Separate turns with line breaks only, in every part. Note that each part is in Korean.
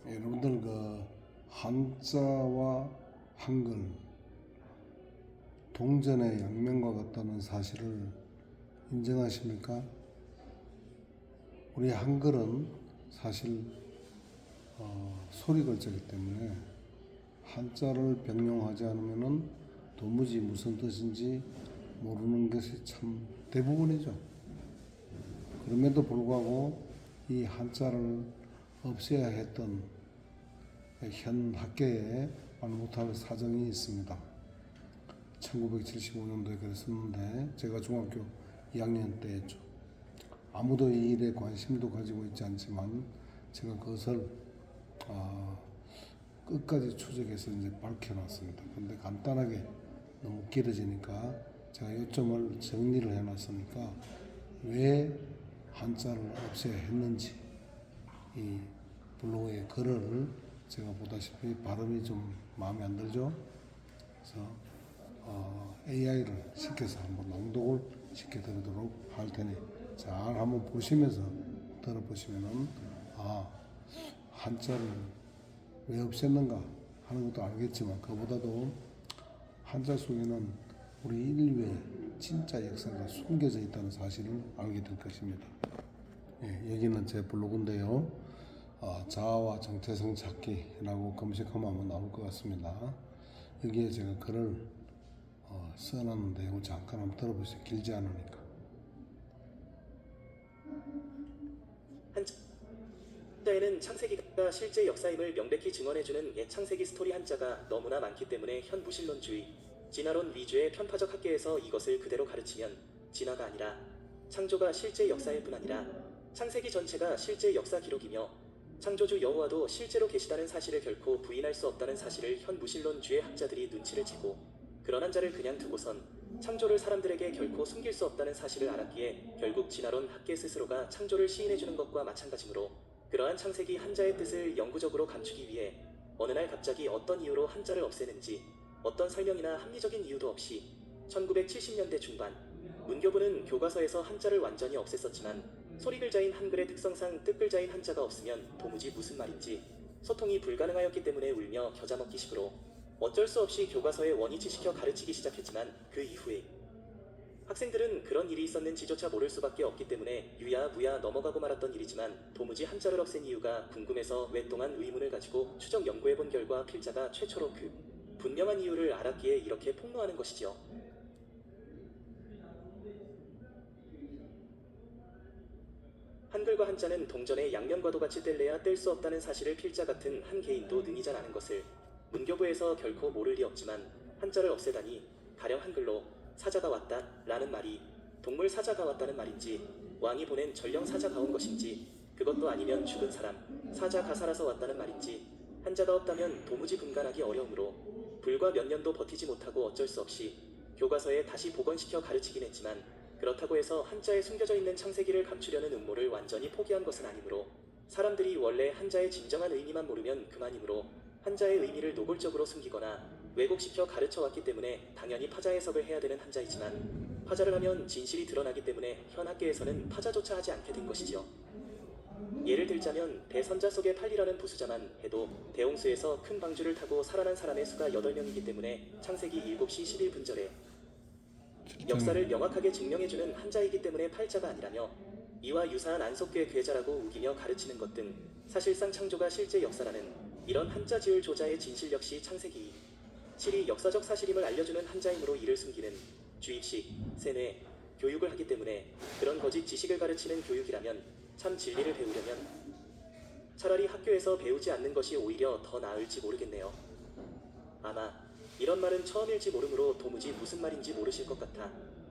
여러분들 그 한자와 한글 동전의 양면과 같다는 사실을 인정하십니까? 우리 한글은 사실 소리 글자이기 때문에 한자를 병용하지 않으면은 도무지 무슨 뜻인지 모르는 것이 참 대부분이죠. 그럼에도 불구하고 이 한자를 없애야 했던 현 학계에 말 못할 사정이 있습니다. 1975년도에 그랬었는데 제가 중학교 2학년 때였죠. 아무도 이 일에 관심도 가지고 있지 않지만 제가 그것을 끝까지 추적해서 이제 밝혀놨습니다. 근데 간단하게 너무 길어지니까 제가 요점을 정리를 해놨으니까 왜 한자를 없애야 했는지 이 블로그에 글을 제가 보다시피 발음이 좀 마음에 안 들죠. 그래서 AI를 시켜서 한번 낭독을 시켜드리도록 할 테니 잘 한번 보시면서 들어보시면은 한자를 왜 없앴는가 하는 것도 알겠지만 그보다도 한자 속에는 우리 인류의 진짜 역사가 숨겨져 있다는 사실을 알게 될 것입니다. 예, 여기는 제 블로그인데요. 자아와 정체성 찾기라고 검색하면 아마 나올 것 같습니다. 여기에 제가 글을 써놨는데 이거 잠깐 한번 들어보세요. 길지 않으니까.
한자에는 창세기가 실제 역사임을 명백히 증언해주는 옛 창세기 스토리 한자가 너무나 많기 때문에 현 무신론주의, 진화론 위주의 편파적 학계에서 이것을 그대로 가르치면 진화가 아니라 창조가 실제 역사일 뿐 아니라 창세기 전체가 실제 역사 기록이며 창조주 여호와도 실제로 계시다는 사실을 결코 부인할 수 없다는 사실을 현 무신론주의 학자들이 눈치를 채고 그런 한자를 그냥 두고선 창조를 사람들에게 결코 숨길 수 없다는 사실을 알았기에 결국 진화론 학계 스스로가 창조를 시인해주는 것과 마찬가지므로 그러한 창세기 한자의 뜻을 영구적으로 감추기 위해 어느 날 갑자기 어떤 이유로 한자를 없애는지 어떤 설명이나 합리적인 이유도 없이 1970년대 중반 문교부는 교과서에서 한자를 완전히 없앴었지만 소리글자인 한글의 특성상 뜻글자인 한자가 없으면 도무지 무슨 말인지 소통이 불가능하였기 때문에 울며 겨자먹기식으로 어쩔 수 없이 교과서에 원위치시켜 가르치기 시작했지만 그 이후에 학생들은 그런 일이 있었는지조차 모를 수밖에 없기 때문에 유야무야 넘어가고 말았던 일이지만 도무지 한자를 없앤 이유가 궁금해서 오랫동안 의문을 가지고 추적 연구해본 결과 필자가 최초로 그 분명한 이유를 알았기에 이렇게 폭로하는 것이지요. 한글과 한자는 동전의 양면과도 같이 뗄래야 뗄 수 없다는 사실을 필자 같은 한 개인도 능히 잘 아는 것을 문교부에서 결코 모를 리 없지만 한자를 없애다니 가령 한글로 사자가 왔다 라는 말이 동물 사자가 왔다는 말인지 왕이 보낸 전령 사자가 온 것인지 그것도 아니면 죽은 사람 사자가 살아서 왔다는 말인지 한자가 없다면 도무지 분간하기 어려우므로 불과 몇 년도 버티지 못하고 어쩔 수 없이 교과서에 다시 복원시켜 가르치긴 했지만 그렇다고 해서 한자에 숨겨져 있는 창세기를 감추려는 음모를 완전히 포기한 것은 아니므로 사람들이 원래 한자의 진정한 의미만 모르면 그만이므로 한자의 의미를 노골적으로 숨기거나 왜곡시켜 가르쳐왔기 때문에 당연히 파자 해석을 해야 되는 한자이지만 파자를 하면 진실이 드러나기 때문에 현 학계에서는 파자조차 하지 않게 된 것이지요. 예를 들자면 대선자 속의 팔리라는 부수자만 해도 대홍수에서 큰 방주를 타고 살아난 사람의 수가 8명이기 때문에 창세기 7시 11분절에 역사를 명확하게 증명해주는 한자이기 때문에 팔자가 아니라며 이와 유사한 안속교의 괴자라고 우기며 가르치는 것 등 사실상 창조가 실제 역사라는 이런 한자 지을 조자의 진실 역시 창세기 7이 역사적 사실임을 알려주는 한자임으로 이를 숨기는 주입식, 세뇌, 교육을 하기 때문에 그런 거짓 지식을 가르치는 교육이라면 참 진리를 배우려면 차라리 학교에서 배우지 않는 것이 오히려 더 나을지 모르겠네요. 아마 이런 말은 처음일지 모르므로 도무지 무슨 말인지 모르실 것 같아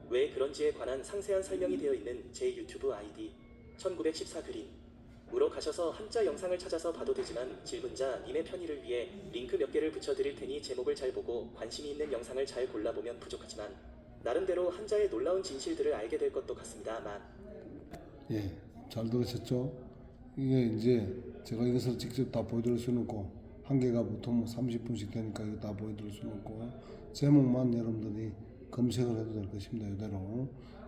왜 그런지에 관한 상세한 설명이 되어 있는 제 유튜브 아이디 1914 그림으로 가셔서 한자 영상을 찾아서 봐도 되지만 질문자 님의 편의를 위해 링크 몇 개를 붙여드릴 테니 제목을 잘 보고 관심이 있는 영상을 잘 골라보면 부족하지만 나름대로 한자의 놀라운 진실들을 알게 될 것도 같습니다만
예, 잘 들으셨죠? 이게 이제 제가 이것을 직접 다 보여드릴 수는 없고 한 개가 보통 뭐 30분씩 되니까 이거 다 보여드릴 수는 없고 제목만 여러분들이 검색을 해도 될 것입니다. 이대로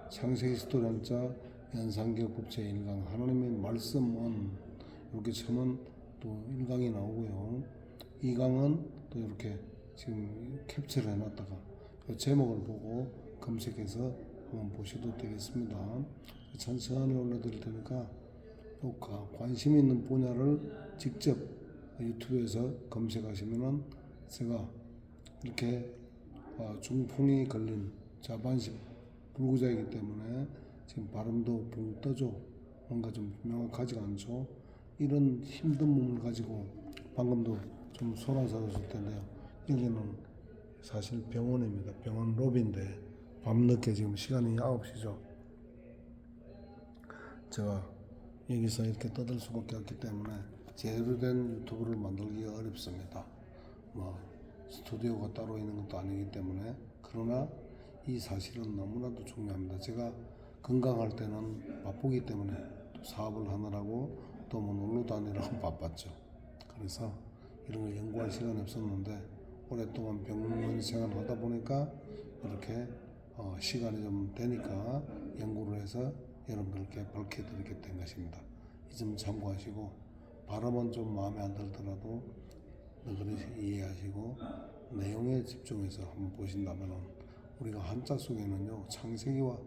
창세기 스토리 한자 연상교 국제 1강 하나님의 말씀은 이렇게 치면 또 1강이 나오고요. 2강은 또 이렇게 지금 캡처를 해놨다가 이 제목을 보고 검색해서 한번 보셔도 되겠습니다. 천천히 올려드릴 테니까 관심 있는 분야를 직접 유튜브에서 검색하시면은 제가 이렇게 중풍이 걸린 자반식 불구자이기 때문에 지금 발음도 붕 떠죠. 뭔가 좀 명확하지가 않죠. 이런 힘든 몸을 가지고 방금도 좀 소란스러웠을 텐데요. 여기는 사실 병원입니다. 병원 로비인데 밤늦게 지금 시간이 9시죠. 제가 여기서 이렇게 떠들 수밖에 없기 때문에 제대로 된 유튜브를 만들기가 어렵습니다. 뭐 스튜디오가 따로 있는 것도 아니기 때문에. 그러나 이 사실은 너무나도 중요합니다. 제가 건강할 때는 바쁘기 때문에 또 사업을 하느라고 또 뭐 놀러 다니라고 바빴죠. 그래서 이런 거 연구할 시간이 없었는데 오랫동안 병원 생활을 하다 보니까 이렇게 시간이 좀 되니까 연구를 해서 여러분들께 밝혀드리게 된 것입니다. 이 점 참고하시고 발음은 좀 마음에 안 들더라도 너그러이 이해하시고 내용에 집중해서 한번 보신다면 우리가 한자 속에는요 창세기와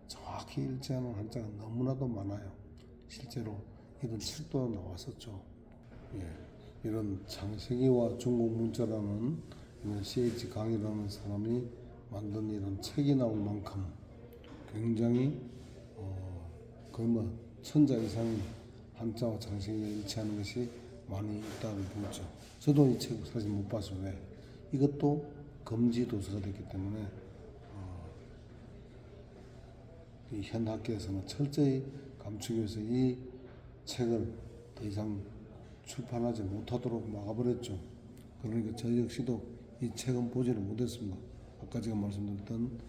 정확히 일치하는 한자가 너무나도 많아요. 실제로 이런 책도 나왔었죠. 예, 이런 창세기와 중국 문자라는 이런 CH 강이라는 사람이 만든 이런 책이 나올 만큼 굉장히 거의 뭐 1000자 이상의 한자와 창세기가 일치하는 것이 많이 있다고 보죠. 저도 이 책 사실 못 봐서 왜 이것도 금지 도서가 됐기 때문에 이 현 학계에서는 철저히 감추기 위해서 이 책을 더 이상 출판하지 못하도록 막아버렸죠. 그러니까 저 역시도 이 책은 보지를 못했습니다. 아까 제가 말씀드렸던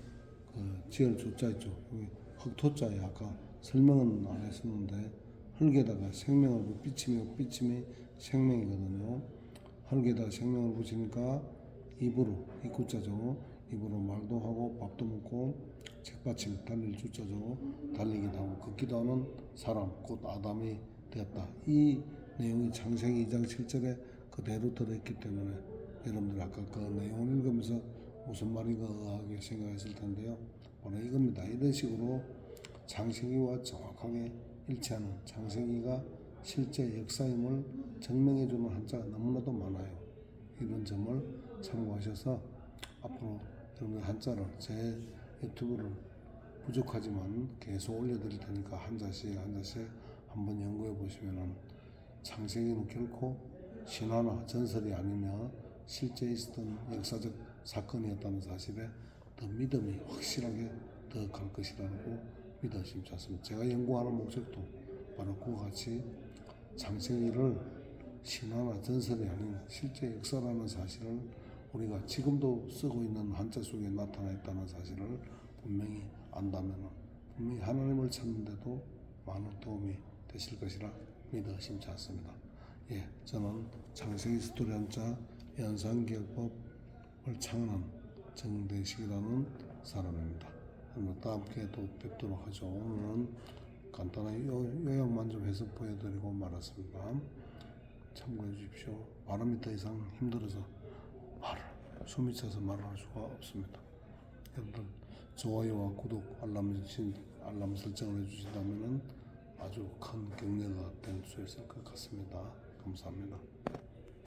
그 지을 조자 있죠. 여기 흑토자에 아까 설명은 안 했었는데 흙에다가 생명을 삐침이 생명이거든요. 흙에다가 생명을 붙이니까 입으로 입구자죠. 입으로 말도 하고 밥도 먹고 책받침 달릴 주자죠. 달리기도 하고 걷기도 하는 사람 곧 아담이 되었다. 이 내용이 창세기 2장 7절에 그대로 들어있기 때문에 여러분들 아까 그 내용을 읽으면서 무슨 말인가 의아하게 생각했을 텐데요. 바로 이겁니다. 이런 식으로 창세기와 정확하게 일치하는 창세기가 실제 역사임을 증명해주는 한자가 너무나도 많아요. 이런 점을 참고하셔서 앞으로 여러분 한자를 제 유튜브를 부족하지만 계속 올려드릴 테니까 한자씩 한번 연구해 보시면은 창세기는 결코 신화나 전설이 아니며 실제 있었던 역사적 사건이었다는 사실에 더 믿음이 확실하게 더 갈 것이라고 믿으시면 좋습니다. 제가 연구하는 목적도 바로 그와 같이 창세기를 신화나 전설이 아닌 실제 역사라는 사실을 우리가 지금도 쓰고 있는 한자 속에 나타나 있다는 사실을 분명히 안다면 분명히 하나님을 찾는데도 많은 도움이 되실 것이라 믿어 의심치 않습니다. 예, 저는 창세기 스토리 한자 연산기억법을 창안한 정대식이라는 사람입니다. 그럼 다음 기회에 또 뵙도록 하죠. 오늘은 간단한 요약만 좀 해서 보여드리고 말았습니다. 참고해 주십시오. 발음이 더 이상 힘들어서 숨이 차서 말을 할 수가 없습니다. 여러분들 좋아요와 구독, 알람 설정을 해주신다면 아주 큰 격려가 될 수 있을 것 같습니다. 감사합니다.